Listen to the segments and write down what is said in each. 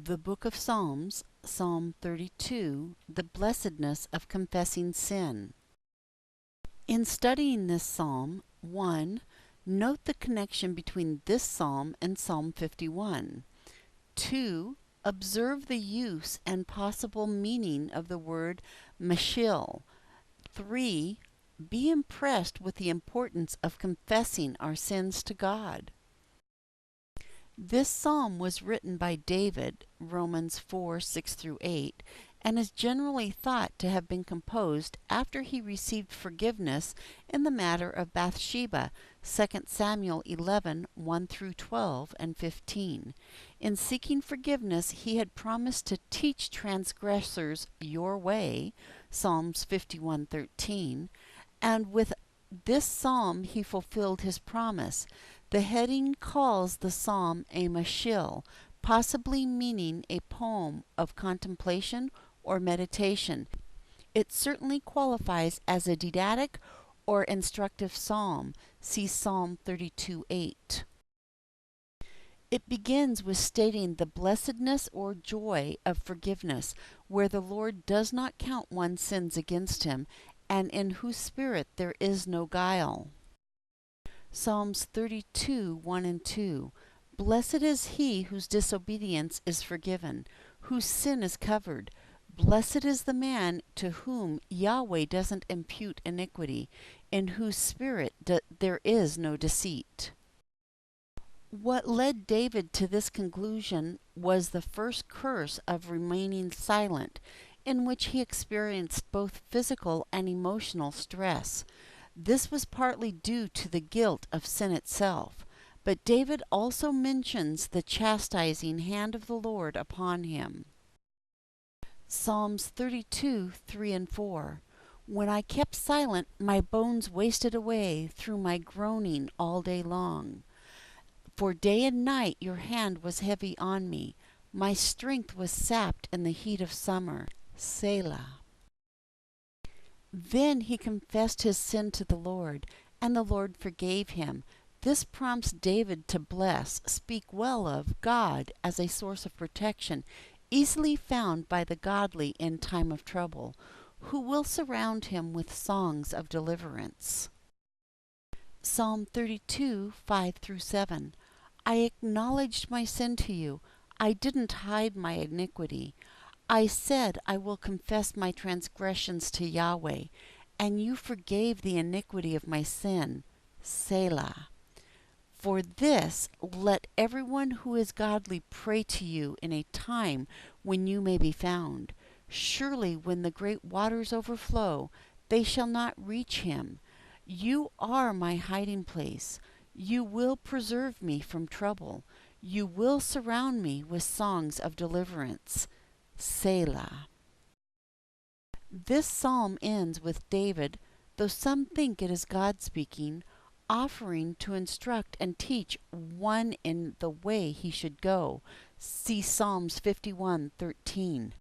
The Book of Psalms, Psalm 32, the blessedness of confessing sin. In studying this psalm, 1. Note the connection between this psalm and Psalm 51. 2. Observe the use and possible meaning of the word mashil. 3. Be impressed with the importance of confessing our sins to God. This psalm was written by David, Romans 4:6-8, and is generally thought to have been composed after he received forgiveness in the matter of Bathsheba, 2 Samuel 11:1-12 and 15. In seeking forgiveness, he had promised to teach transgressors your way, Psalms 51:13, and with this psalm he fulfilled his promise. The heading calls the psalm a mashil, possibly meaning a poem of contemplation or meditation. It certainly qualifies as a didactic or instructive psalm. See Psalm 32:8. It begins with stating the blessedness or joy of forgiveness, where the Lord does not count one's sins against him, and in whose spirit there is no guile. Psalms 32:1-2. Blessed is he whose disobedience is forgiven, whose sin is covered. Blessed is the man to whom Yahweh doesn't impute iniquity, in whose spirit there is no deceit. What led David to this conclusion was the first curse of remaining silent, in which he experienced both physical and emotional stress. This was partly due to the guilt of sin itself, but David also mentions the chastising hand of the Lord upon him. Psalms 32:3-4. When I kept silent, my bones wasted away through my groaning all day long. For day and night your hand was heavy on me. My strength was sapped in the heat of summer. Selah. Then he confessed his sin to the Lord, and the Lord forgave him. This prompts David to speak well of God as a source of protection, easily found by the godly in time of trouble, who will surround him with songs of deliverance. Psalm 32:5-7. I acknowledged my sin to you. I didn't hide my iniquity. I said, I will confess my transgressions to Yahweh, and you forgave the iniquity of my sin. Selah. For this, let everyone who is godly pray to you in a time when you may be found. Surely when the great waters overflow, they shall not reach him. You are my hiding place. You will preserve me from trouble. You will surround me with songs of deliverance. Selah. This psalm ends with David, though some think it is God speaking, offering to instruct and teach one in the way he should go. See Psalms 51:13.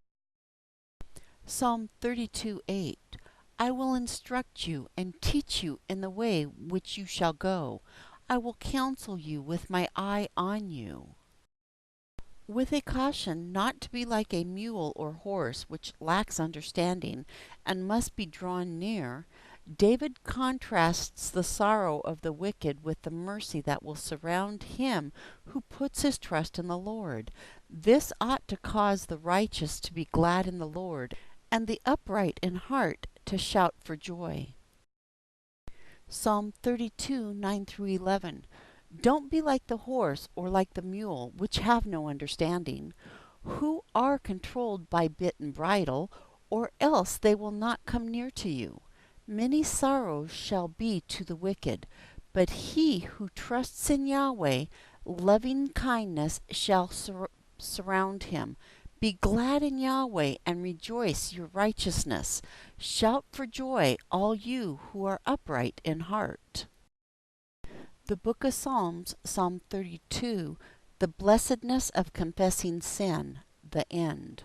Psalm 32:8. I will instruct you and teach you in the way which you shall go. I will counsel you with my eye on you. With a caution not to be like a mule or horse which lacks understanding and must be drawn near, David contrasts the sorrow of the wicked with the mercy that will surround him who puts his trust in the Lord. This ought to cause the righteous to be glad in the Lord, and the upright in heart to shout for joy. Psalm 32:9-11. Don't be like the horse or like the mule, which have no understanding, who are controlled by bit and bridle, or else they will not come near to you. Many sorrows shall be to the wicked, but he who trusts in Yahweh, loving kindness shall surround him. Be glad in Yahweh and rejoice your righteousness. Shout for joy, all you who are upright in heart. The Book of Psalms, Psalm 32, the blessedness of confessing sin, the end.